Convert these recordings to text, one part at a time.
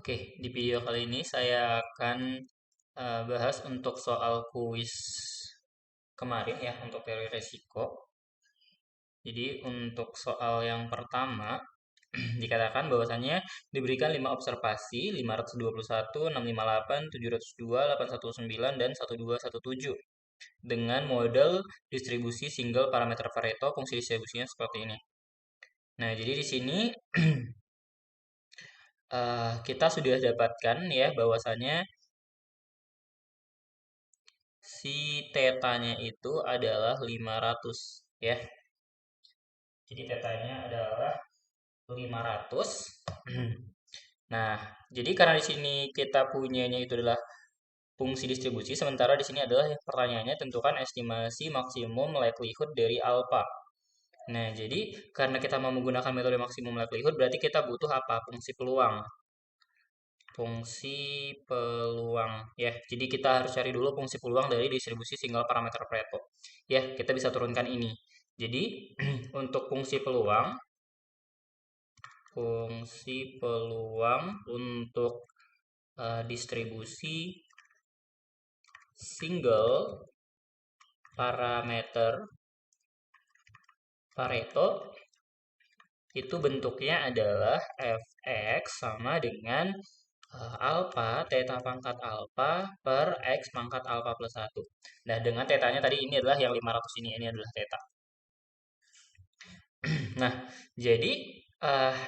Oke, di video kali ini saya akan bahas untuk soal kuis kemarin ya, untuk teori resiko. Jadi untuk soal yang pertama dikatakan bahwasannya diberikan 5 observasi 521, 658, 702, 819 dan 1217 dengan model distribusi single parameter Pareto, fungsi distribusinya seperti ini. Nah, jadi di sini kita sudah dapatkan ya bahwasannya si tetanya itu adalah 500 ya. Jadi tetanya adalah 500. Nah, jadi karena di sini kita punyanya itu adalah fungsi distribusi, sementara di sini adalah pertanyaannya tentukan estimasi maksimum likelihood dari alpha. Nah, jadi karena kita mau menggunakan metode maksimum likelihood, berarti kita butuh apa? Fungsi peluang. Fungsi peluang ya. Jadi kita harus cari dulu fungsi peluang dari distribusi single parameter Pareto. Ya, kita bisa turunkan ini. Jadi untuk fungsi peluang untuk distribusi single parameter Pareto itu bentuknya adalah fx sama dengan alpha theta pangkat alpha per x pangkat alpha plus 1. Nah, dengan tetanya tadi ini adalah yang 500 ini adalah theta. Nah, jadi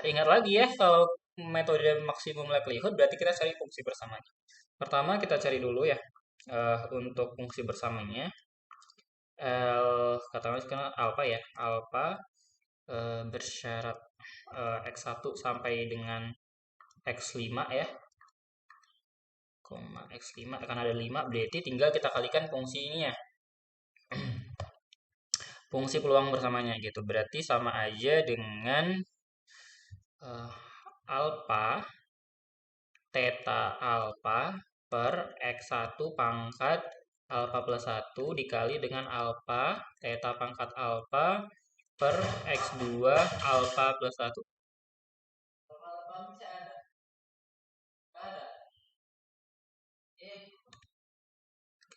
ingat lagi ya kalau metode maksimum likelihood berarti kita cari fungsi bersamanya. Pertama kita cari dulu ya untuk fungsi bersamanya. Katakanlah sekarang alpha ya, alpha bersyarat x1 sampai dengan x5 ya, x5 akan ada 5 berarti tinggal kita kalikan fungsi ini ya, fungsi peluang bersamanya gitu, berarti sama aja dengan alpha theta alpha per x1 pangkat alpha plus 1 dikali dengan alpha theta pangkat alpha per x2 alpha plus 1.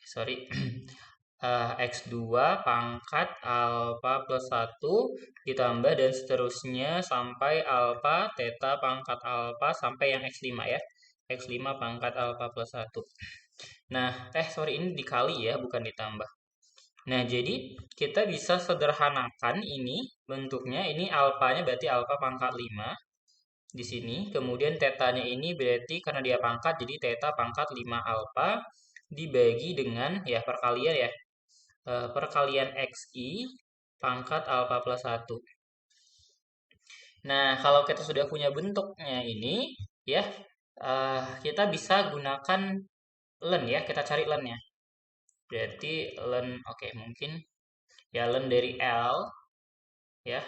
Sorry. X2 pangkat alpha plus 1 ditambah dan seterusnya sampai alpha theta pangkat alpha sampai yang x5 ya. X5 pangkat alpha plus 1. Nah, sorry ini dikali ya, bukan ditambah. Nah, jadi kita bisa sederhanakan ini bentuknya. Ini alfanya berarti alfa pangkat 5 di sini. Kemudian tetanya ini berarti karena dia pangkat jadi theta pangkat 5 alfa dibagi dengan ya perkalian ya. Perkalian xi pangkat alfa plus 1. Nah, kalau kita sudah punya bentuknya ini ya, kita bisa gunakan len ya, kita cari lennya. Berarti len oke, mungkin ya len dari L ya,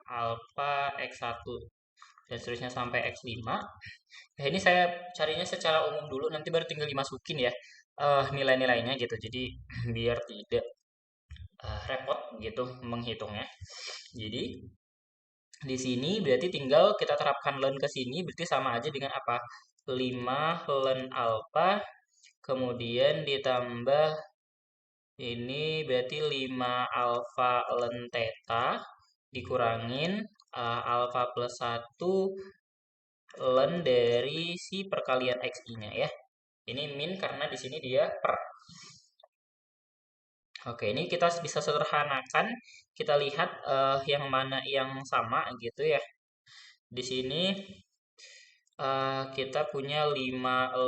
alpha x1 dan seterusnya sampai x5. Nah, ini saya carinya secara umum dulu, nanti baru tinggal dimasukin ya nilai-nilainya gitu. Jadi biar tidak repot gitu menghitungnya. Jadi di sini berarti tinggal kita terapkan len ke sini berarti sama aja dengan apa? 5 len alpha kemudian ditambah ini berarti 5 alpha len theta dikurangin alpha plus 1 len dari si perkalian xi-nya ya. Ini min karena di sini dia per. Oke, ini kita bisa sederhanakan. Kita lihat yang mana yang sama gitu ya. Di sini kita punya 5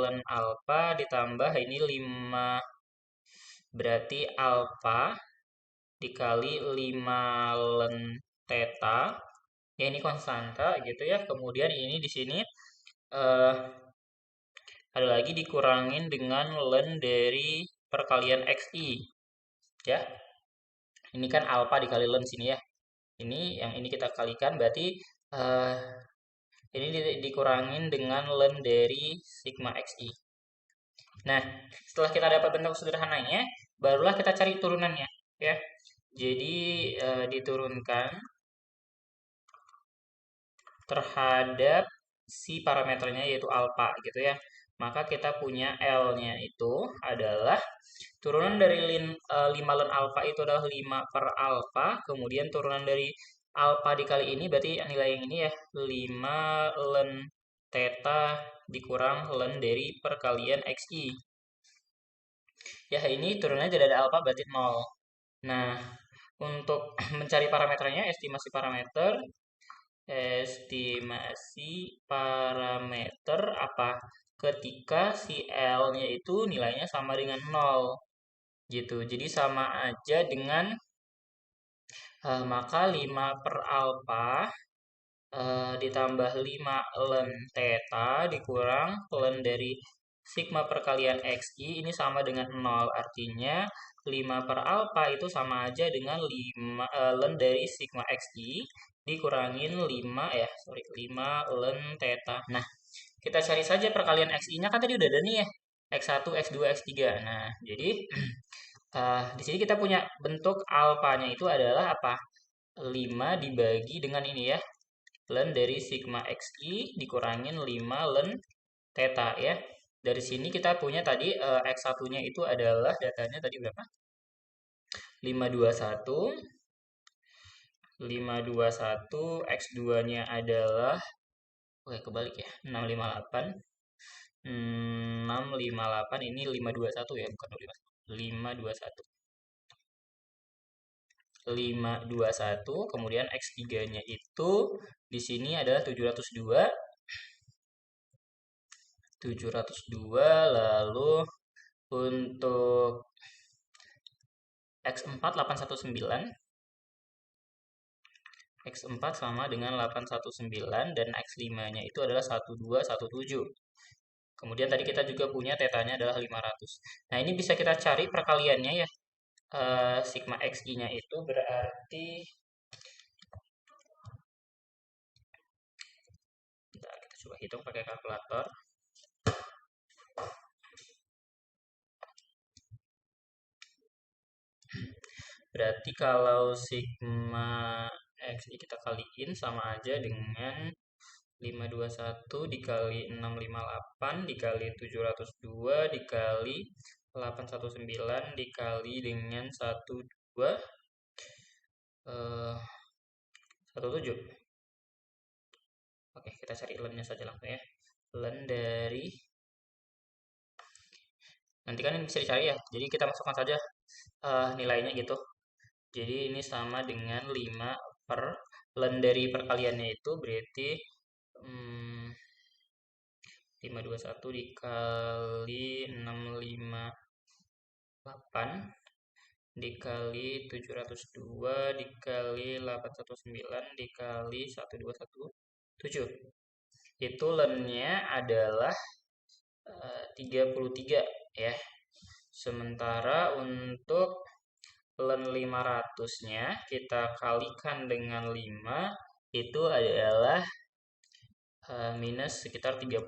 len alpha ditambah ini 5 berarti alpha dikali 5 len theta. Ya ini konstanta gitu ya. Kemudian ini di sini uh, ada lagi dikurangin dengan len dari perkalian xi. Ya. Ini kan alpha dikali len sini ya. Ini yang ini kita kalikan berarti ini dikurangin dengan len dari sigma xi. Nah, setelah kita dapat bentuk sederhananya, barulah kita cari turunannya, ya. Jadi diturunkan terhadap si parameternya yaitu alpha gitu ya. Maka kita punya L-nya itu adalah turunan dari 5 len alpha itu adalah 5 per alpha, kemudian turunan dari alpha dikali ini berarti nilai yang ini ya 5 len theta dikurang len dari perkalian xi. Ya ini turunannya tidak ada alpha berarti 0. Nah, untuk mencari parameternya estimasi parameter apa? Ketika si L-nya itu nilainya sama dengan 0 gitu. Jadi sama aja dengan maka 5 per alpha ditambah 5 len theta dikurang len dari sigma perkalian xi ini sama dengan 0. Artinya 5 per alpha itu sama aja dengan 5 len dari sigma xi dikurangin 5 len theta. Nah, kita cari saja perkalian xi-nya kan tadi udah ada nih ya. X1, X2, X3. Nah, jadi di sini kita punya bentuk alfanya itu adalah apa? 5 dibagi dengan ini ya. Len dari sigma xi dikurangin 5 len theta ya. Dari sini kita punya tadi X1-nya itu adalah datanya tadi berapa? 521. 521 X2-nya adalah oke kebalik ya. 658. 658 ini 521 ya, bukan 521. 521 kemudian X3-nya itu di sini adalah 702 lalu untuk X4 819 X4 sama dengan 819 dan X5-nya itu adalah 1217. Kemudian tadi kita juga punya tetanya adalah 500. Nah, ini bisa kita cari perkaliannya ya. Sigma xi-nya itu berarti kita coba hitung pakai kalkulator. Berarti kalau sigma xi kita kaliin sama aja dengan 521 dikali 658 dikali 702 dikali 819 dikali dengan 17. Oke, kita cari lennya saja langsung ya. Len dari nanti kan ini bisa dicari ya. Jadi kita masukkan saja nilainya gitu. Jadi ini sama dengan 5 per len dari perkaliannya itu berarti 521 dikali 658 dikali 702 dikali 819 dikali 1217. Itu lennya adalah 33 ya. Sementara untuk len 500-nya kita kalikan dengan 5 itu adalah minus sekitar 31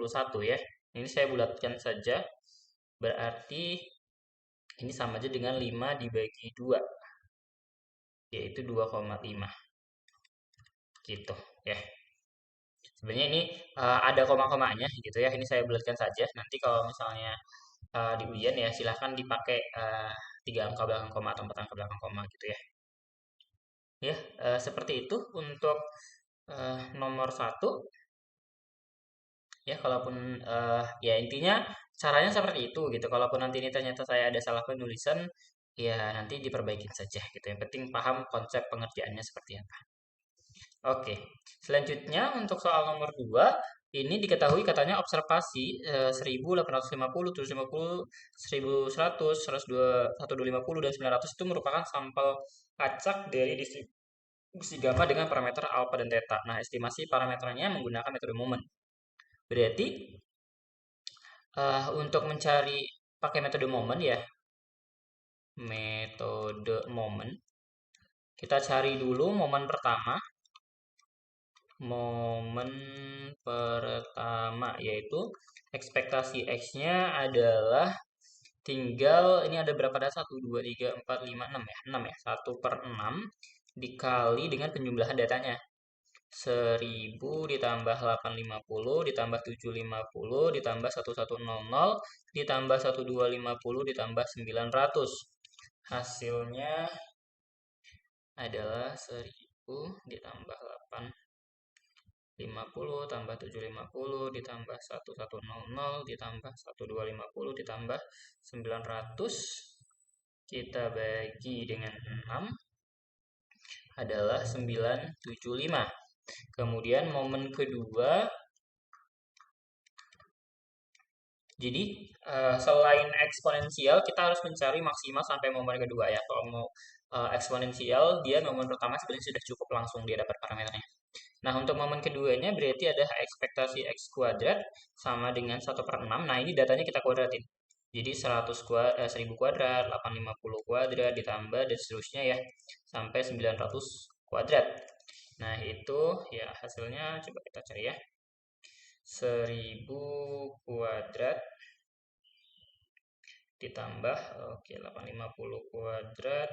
ya. Ini saya bulatkan saja. Berarti ini sama aja dengan 5 dibagi 2. Yaitu 2,5. Gitu ya. Sebenarnya ini ada koma-komanya gitu ya. Ini saya bulatkan saja. Nanti kalau misalnya di ujian ya silahkan dipakai 3 angka belakang koma atau 4 angka belakang koma gitu ya. Ya, seperti itu untuk nomor 1. Ya, kalaupun ya intinya caranya seperti itu gitu. Kalaupun nanti ini ternyata saya ada salah penulisan, ya nanti diperbaikin saja gitu. Yang penting paham konsep pengerjaannya seperti apa. Oke, selanjutnya untuk soal nomor 2, ini diketahui katanya observasi 1850, 750, 1100, 102, 1250, dan 900 itu merupakan sampel acak dari distribusi gamma dengan parameter alpha dan theta. Nah, estimasi parameternya menggunakan metode Moment. Berarti untuk mencari pakai metode Moment ya, metode Moment, kita cari dulu momen pertama. Momen pertama yaitu ekspektasi X-nya adalah tinggal ini ada berapa ada 1, 2, 3, 4, 5, 6 ya 6 ya 1/6 dikali dengan penjumlahan datanya 1000 ditambah 850 ditambah 750 ditambah 1100 ditambah 1250 ditambah 900. Hasilnya adalah 1000 ditambah 850 tambah 750 ditambah 1100 ditambah 1250 ditambah 900 kita bagi dengan 6 adalah 975. Kemudian momen kedua, jadi selain eksponensial kita harus mencari maksimal sampai momen kedua ya. Kalau mau eksponensial dia momen pertama sebenarnya sudah cukup langsung dia dapat parameternya. Nah, untuk momen keduanya berarti ada ekspektasi X kuadrat sama dengan 1/6. Nah, ini datanya kita kuadratin. Jadi 1000 kuadrat, 850 kuadrat, ditambah dan seterusnya ya, sampai 900 kuadrat. Nah, itu ya hasilnya coba kita cari ya. 1000 kuadrat ditambah, oke, 850 kuadrat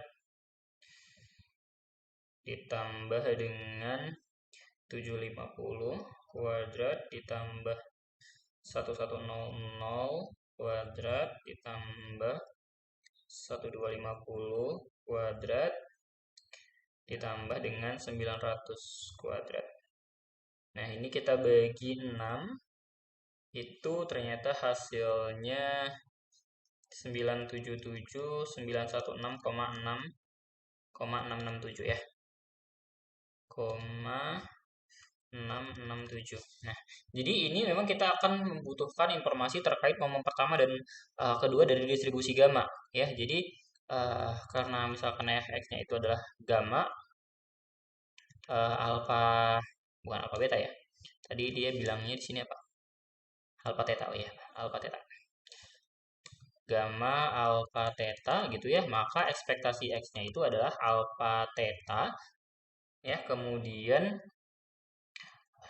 ditambah dengan 750 kuadrat ditambah 1100 kuadrat ditambah 1250 kuadrat ditambah dengan 900 kuadrat. Nah, ini kita bagi 6, itu ternyata hasilnya 977.916,667 ya. 667. Nah, jadi ini memang kita akan membutuhkan informasi terkait momen pertama dan kedua dari distribusi gamma ya. Jadi karena misalkan f(x)-nya itu adalah gamma, alfa, bukan alfa beta ya. Tadi dia bilangnya di sini apa? Alfa theta, oh ya, alfa theta. Gamma alfa theta gitu ya, maka ekspektasi x-nya itu adalah alfa theta ya. Kemudian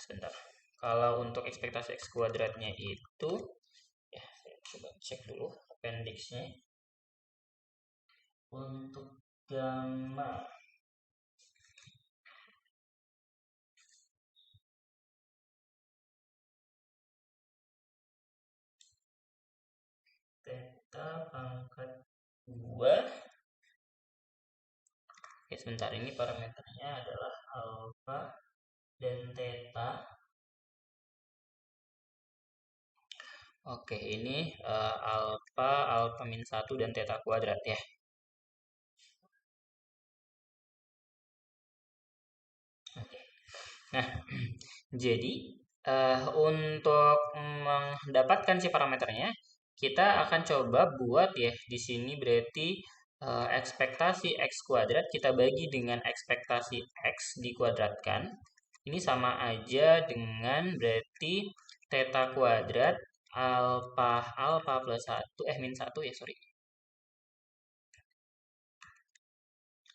sebentar, kalau untuk ekspektasi x kuadratnya itu ya, saya coba cek dulu appendix-nya. Untuk gamma theta pangkat 2. Oke, sebentar, ini parameternya adalah alfa dan theta. Oke, ini alfa min 1 dan theta kuadrat ya. Oke. Nah, jadi untuk mendapatkan si parameternya, kita akan coba buat ya di sini berarti ekspektasi x kuadrat kita bagi dengan ekspektasi x dikuadratkan. Ini sama aja dengan berarti theta kuadrat alfa plus 1 min 1 ya, sorry.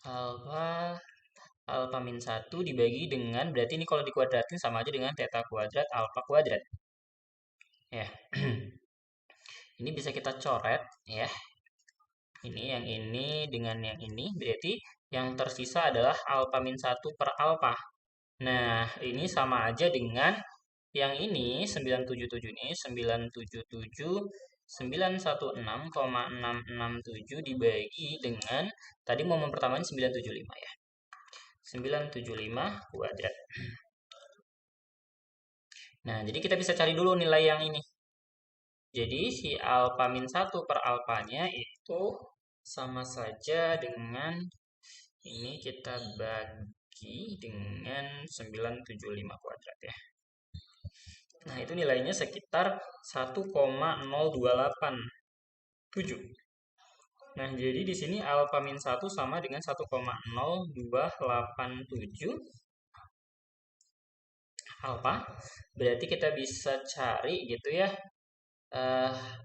Alfa min 1 dibagi dengan, berarti ini kalau dikuadratin sama aja dengan theta kuadrat alfa kuadrat. Ya. Ini bisa kita coret ya. Ini yang ini dengan yang ini, berarti yang tersisa adalah alfa min 1 per alfa. Nah, ini sama aja dengan yang ini 977 ini 977 dibagi dengan tadi momen pertama ini 975 ya. 975 kuadrat. Nah, jadi kita bisa cari dulu nilai yang ini. Jadi si alfa min 1 per alfanya itu sama saja dengan ini kita bagi dengan 975 kuadrat ya. Nah, itu nilainya sekitar 1,0287. Nah, jadi di sini alfa min 1 sama dengan 1,0287 alfa. Berarti kita bisa cari gitu ya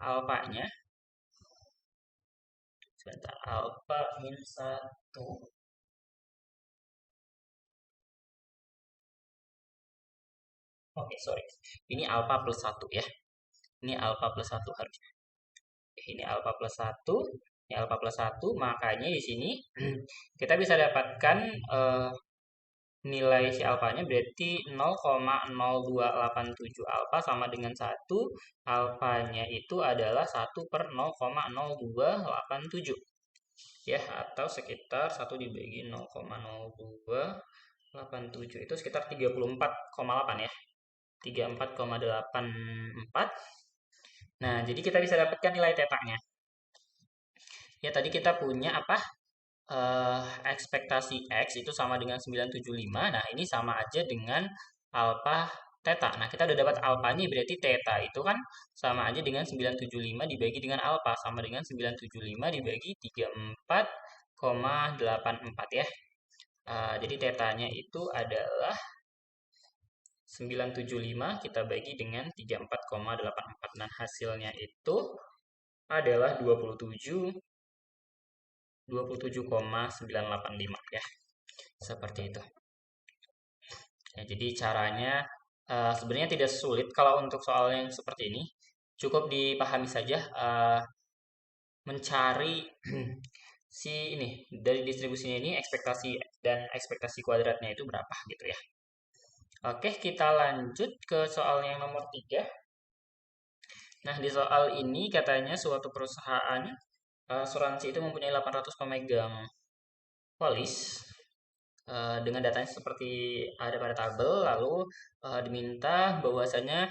alfanya. Sebentar, alfa min 1. Oke, sorry. Ini alfa plus 1 ya. Ini alfa plus 1 harusnya. Ini alfa plus 1. Ini alfa plus 1. Makanya di sini kita bisa dapatkan nilai si alfanya berarti 0,0287 alfa sama dengan 1. Alfanya itu adalah 1 per 0,0287. Ya, atau sekitar 1 dibagi 0,0287 itu sekitar 34,8 ya. 34,84. Nah, jadi kita bisa dapatkan nilai tetanya. Ya, tadi kita punya apa? Ekspektasi X itu sama dengan 975. Nah, ini sama aja dengan alfa theta. Nah, kita udah dapat alfanya berarti theta itu kan sama aja dengan 975 dibagi dengan alfa sama dengan 975 dibagi 34,84 ya. Jadi tetanya itu adalah 975 kita bagi dengan 34,84. Nah, hasilnya itu adalah 27,985 ya. Seperti itu. Ya, jadi caranya sebenarnya tidak sulit kalau untuk soal yang seperti ini. Cukup dipahami saja mencari si ini dari distribusinya ini ekspektasi dan ekspektasi kuadratnya itu berapa gitu ya. Oke, kita lanjut ke soal yang nomor 3. Nah, di soal ini katanya suatu perusahaan asuransi itu mempunyai 800 pemegang polis dengan datanya seperti ada pada tabel, lalu diminta bahwasanya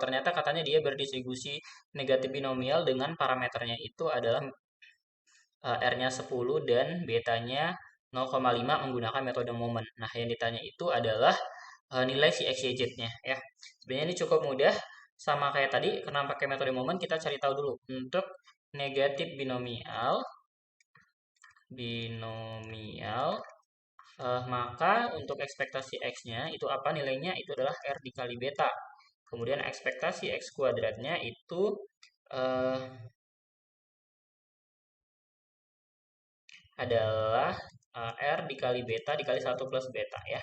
ternyata katanya dia berdistribusi negatif binomial dengan parameternya itu adalah R-nya 10 dan betanya 0,5 menggunakan metode momen. Nah, yang ditanya itu adalah nilai si X, Y, Z-nya ya. Sebenarnya ini cukup mudah, sama kayak tadi karena pakai metode momen kita cari tahu dulu untuk negatif binomial maka untuk ekspektasi X-nya itu apa nilainya? Itu adalah R dikali beta. Kemudian ekspektasi X kuadratnya itu adalah R dikali beta dikali 1 plus beta ya.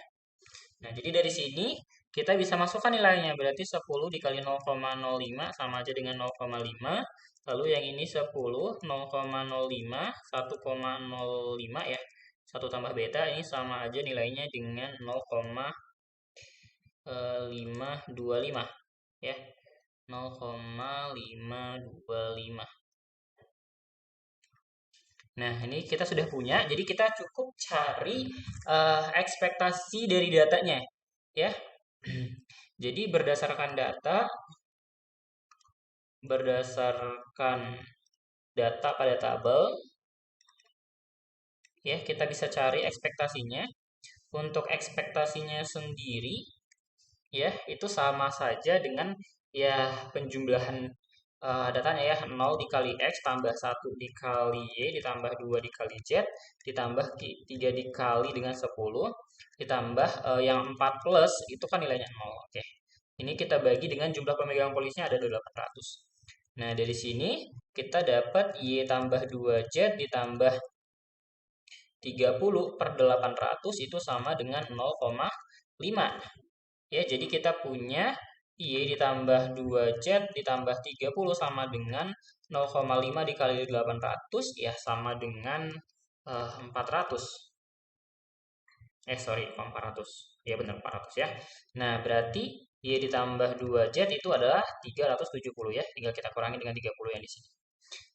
Nah, jadi dari sini kita bisa masukkan nilainya. Berarti 10 dikali 0,05 sama aja dengan 0,5. Lalu yang ini 10, 0,05, 1,05 ya. 1 tambah beta ini sama aja nilainya dengan 0,525 ya. 0,525. Nah, ini kita sudah punya, jadi kita cukup cari ekspektasi dari datanya, ya. Jadi berdasarkan data pada tabel, ya kita bisa cari ekspektasinya. Untuk ekspektasinya sendiri, ya itu sama saja dengan ya penjumlahan datanya ya 0 dikali X tambah 1 dikali Y ditambah 2 dikali Z ditambah 3 dikali dengan 10 ditambah yang 4 plus itu kan nilainya 0. Oke. Ini kita bagi dengan jumlah pemegang polisnya ada 800. Nah, dari sini kita dapat Y tambah 2Z ditambah 30 per 800 itu sama dengan 0,5. Ya, jadi kita punya Y ditambah 2Z ditambah 30 sama dengan 0,5 dikali 800 ya sama dengan 400. Sorry, 400. Ya benar 400 ya. Nah, berarti Y ditambah 2Z itu adalah 370 ya. Tinggal kita kurangi dengan 30 yang di sini.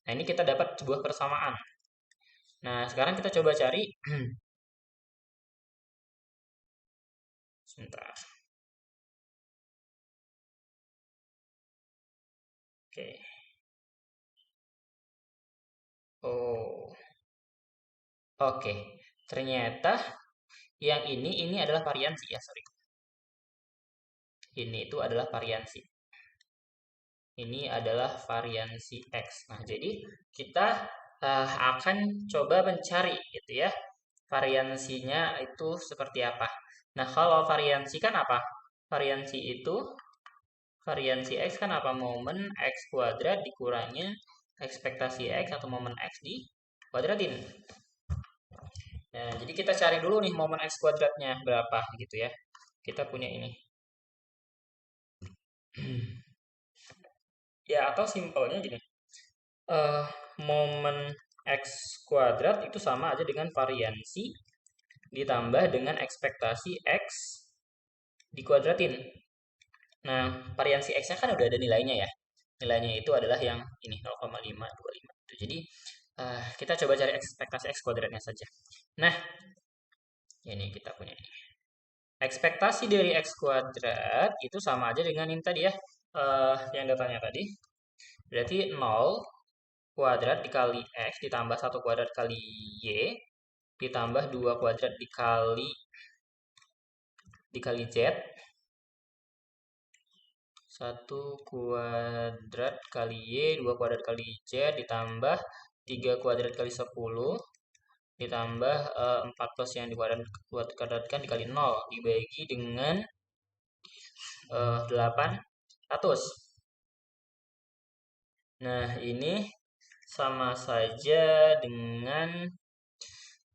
Nah, ini kita dapat sebuah persamaan. Nah, sekarang kita coba cari. Sebentar. Oke. Oh. Oke. Ternyata yang ini adalah variansi ya, sorry. Ini itu adalah variansi. Ini adalah variansi X. Nah, jadi kita akan coba mencari gitu ya. Variansinya itu seperti apa. Nah, kalau variansi kan apa? Variansi X kan apa? Momen X kuadrat dikurangi ekspektasi X atau momen X di kuadratin. Nah, jadi kita cari dulu nih momen X kuadratnya berapa gitu ya. Kita punya ini. Ya, atau simpelnya gini. Momen X kuadrat itu sama aja dengan variansi ditambah dengan ekspektasi X dikuadratin. Nah, variansi X-nya kan udah ada nilainya ya. Nilainya itu adalah yang ini 0,525. Jadi, kita coba cari ekspektasi X kuadratnya saja. Nah, ini kita punya ini. Ekspektasi dari X kuadrat itu sama aja dengan ini tadi ya, yang datanya tadi. Berarti 0 kuadrat dikali X ditambah 1 kuadrat kali Y ditambah 2 kuadrat dikali Z. 1 kuadrat kali Y, 2 kuadrat kali Z ditambah 3 kuadrat kali 10 ditambah 4 plus yang dikuadratkan dikali 0 dibagi dengan 800. Nah, ini sama saja dengan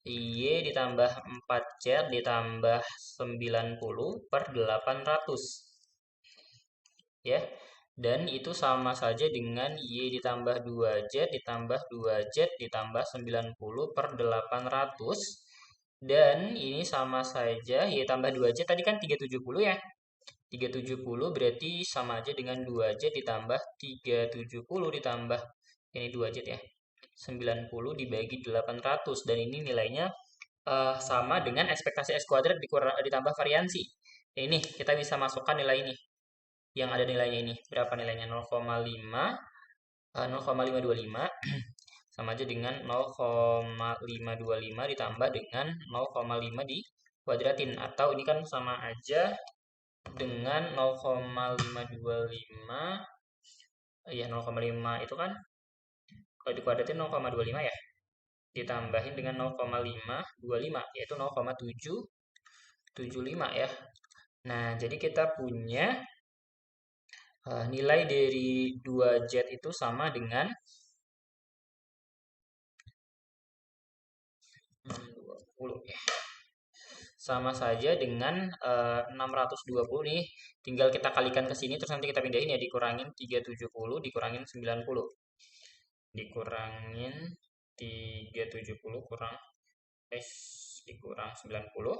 Y ditambah 4Z ditambah 90 per 800. Ya, dan itu sama saja dengan Y ditambah 2Z ditambah 2Z ditambah 90 per 800. Dan ini sama saja, Y tambah 2Z tadi kan 370 ya. 370 berarti sama aja dengan 2Z ditambah 370 ditambah ini 2Z ya. 90 dibagi 800 dan ini nilainya sama dengan ekspektasi X kuadrat ditambah variansi. Ini kita bisa masukkan nilai ini. Yang ada nilainya ini. Berapa nilainya? 0,525 sama aja dengan 0,525 ditambah dengan 0,5 dikuadratin. Atau ini kan sama aja dengan 0,525. Ya, 0,5 itu kan kalau dikuadratin 0,25 ya. Ditambahin dengan 0,525 yaitu 0,775 ya. Nah, jadi kita punya nilai dari 2Z itu sama dengan 620 ya. Sama saja dengan 620 nih. Tinggal kita kalikan ke sini terus nanti kita pindahin ya, dikurangin 370 dikurangin 90. Dikurangin 370 kurang dikurang 90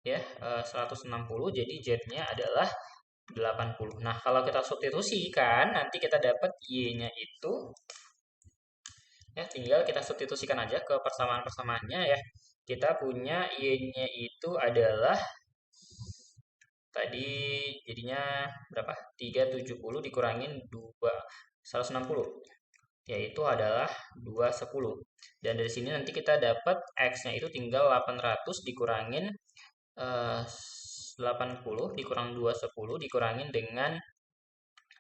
ya, 160 jadi Z-nya adalah 80. Nah, kalau kita substitusikan nanti kita dapat Y-nya itu ya tinggal kita substitusikan aja ke persamaan-persamaannya ya. Kita punya Y-nya itu adalah tadi jadinya berapa? 370 dikurangin 160 yaitu adalah 210. Dan dari sini nanti kita dapat X-nya itu tinggal 800 dikurangin 80 dikurang 210 dikurangin dengan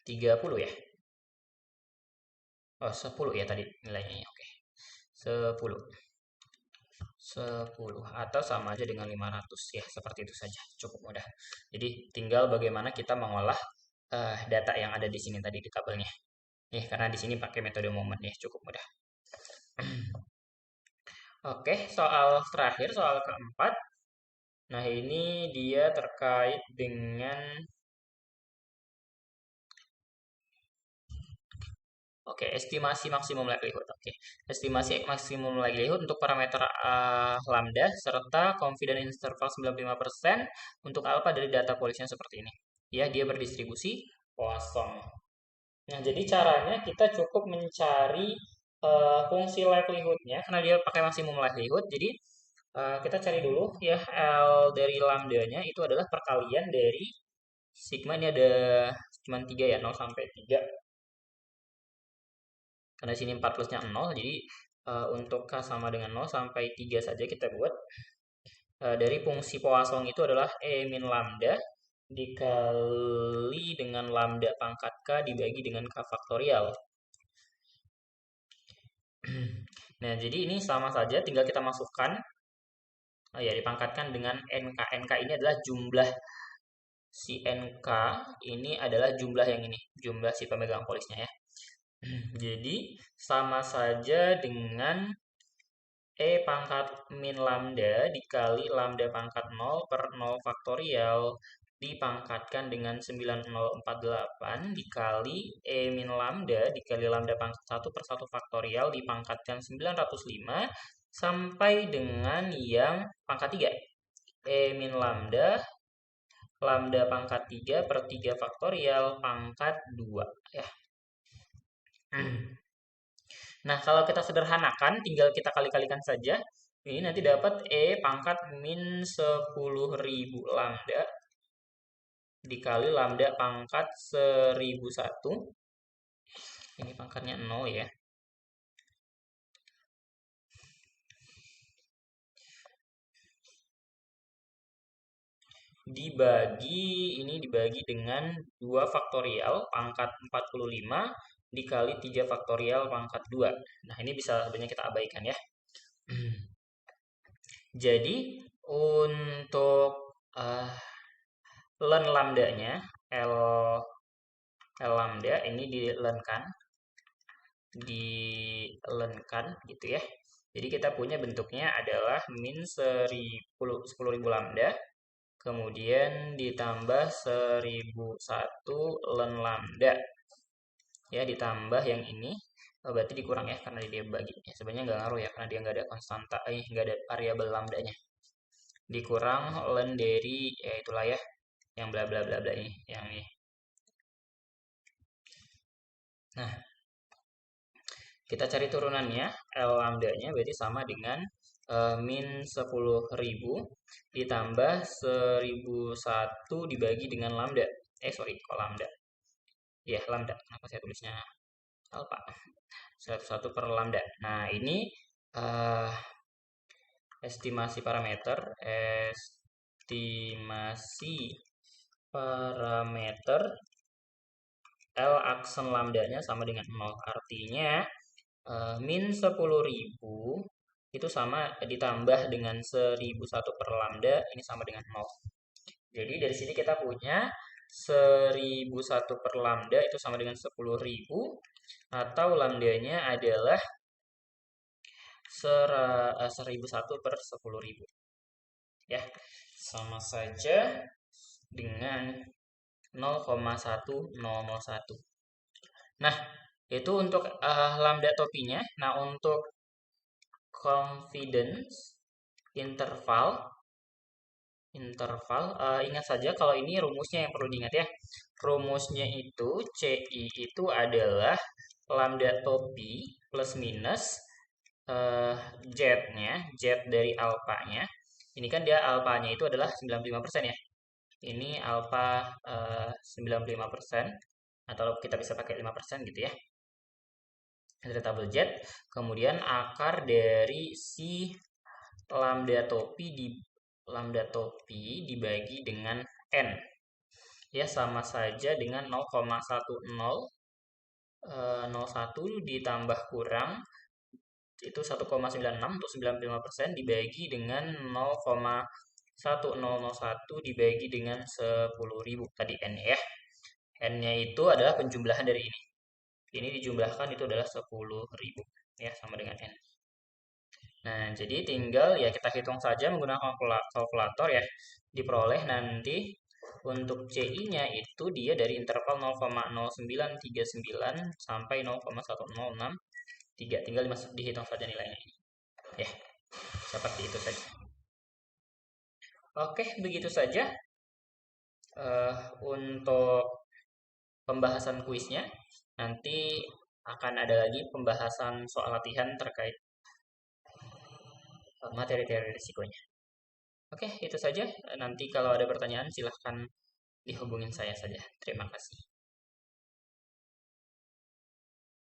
30 ya. Oh, 10 ya tadi nilainya. Oke. 10. 10 atau sama aja dengan 500 ya, seperti itu saja. Cukup mudah. Jadi tinggal bagaimana kita mengolah data yang ada di sini tadi di tabelnya. Karena di sini pakai metode momen ya, cukup mudah. Oke, soal terakhir, soal keempat. Nah, ini dia terkait dengan estimasi maksimum likelihood. Estimasi maksimum likelihood untuk parameter lambda serta confidence interval 95% untuk alpha dari data polisnya seperti ini. Ya, dia berdistribusi Poisson. Nah, jadi caranya kita cukup mencari fungsi likelihood-nya karena dia pakai maksimum likelihood. Jadi kita cari dulu ya L dari lambdanya itu adalah perkalian dari sigma. Ini ada cuma 3 ya, 0 sampai 3. Karena sini 4 plusnya 0, jadi untuk K sama dengan 0 sampai 3 saja kita buat. Dari fungsi Poisson itu adalah E min lambda dikali dengan lambda pangkat K dibagi dengan K faktorial. Nah, jadi ini sama saja, tinggal kita masukkan. Ya, dipangkatkan dengan NK. NK ini adalah jumlah si NK, ini adalah jumlah yang ini, jumlah si pemegang polisnya ya. Jadi sama saja dengan E pangkat min lambda dikali lambda pangkat 0 per 0 faktorial dipangkatkan dengan 9048 dikali E min lambda dikali lambda pangkat 1 per 1 faktorial dipangkatkan 905 sampai dengan yang pangkat 3. E min lambda, lambda pangkat 3 per 3 faktorial pangkat 2. Ya. Nah, kalau kita sederhanakan, tinggal kita kali-kalikan saja. Ini nanti dapat E pangkat min 10.000 lambda dikali lambda pangkat 1001. Ini pangkatnya 0 ya. Dibagi dengan 2 faktorial pangkat 45 dikali 3 faktorial pangkat 2. Nah, ini bisa sebenarnya kita abaikan ya. Jadi, untuk len lambdanya, L lambda ini dilenkan gitu ya. Jadi kita punya bentuknya adalah min 10.000 lambda, kemudian ditambah 1001 len lambda. Ya, ditambah yang ini, berarti dikurang ya, karena dia bagi. Ya, sebenarnya nggak ngaruh ya, karena dia nggak ada konstanta, nggak ada variabel lambdanya. Dikurang len dari, ya itulah ya, yang bla bla bla bla ini, yang ini. Nah, kita cari turunannya, L lambdanya berarti sama dengan min 10.000 ditambah 1001 dibagi dengan lambda. Kok lambda? Ya, lambda. Kenapa saya tulisnya alpha? 101 per lambda. Nah, ini estimasi parameter L aksen lambdanya sama dengan 0. Artinya min 10.000 itu sama ditambah dengan 1001 per lambda, ini sama dengan 0. Jadi dari sini kita punya 1001 per lambda itu sama dengan 10.000, atau lambdanya adalah 1001 per 10.000. Ya, sama saja dengan 0,1001. Nah, itu untuk lambda topinya. Nah, untuk confidence interval, ingat saja kalau ini rumusnya yang perlu diingat ya. Rumusnya itu CI itu adalah lambda topi plus minus Z-nya, Z dari alpanya. Ini kan dia alpanya itu adalah 95% ya. Ini alfa 95%, atau kita bisa pakai 5% gitu ya. Dari tabel Z, kemudian akar dari si lambda topi dibagi dengan N. Ya, sama saja dengan 0,01 ditambah kurang itu 1,96 untuk 95% dibagi dengan 0,1001 dibagi dengan 10.000 tadi N ya. N-nya itu adalah penjumlahan dari ini. Ini dijumlahkan itu adalah 10.000 ya, sama dengan N. Nah, jadi tinggal ya kita hitung saja menggunakan kalkulator ya. Diperoleh nanti untuk CI-nya itu dia dari interval 0,0939 sampai 0,1063. Tinggal dihitung saja nilainya ini. Ya, seperti itu saja. Oke, begitu saja untuk pembahasan kuisnya. Nanti akan ada lagi pembahasan soal latihan terkait materi-materi risikonya. Oke, itu saja. Nanti kalau ada pertanyaan silahkan dihubungin saya saja. Terima kasih.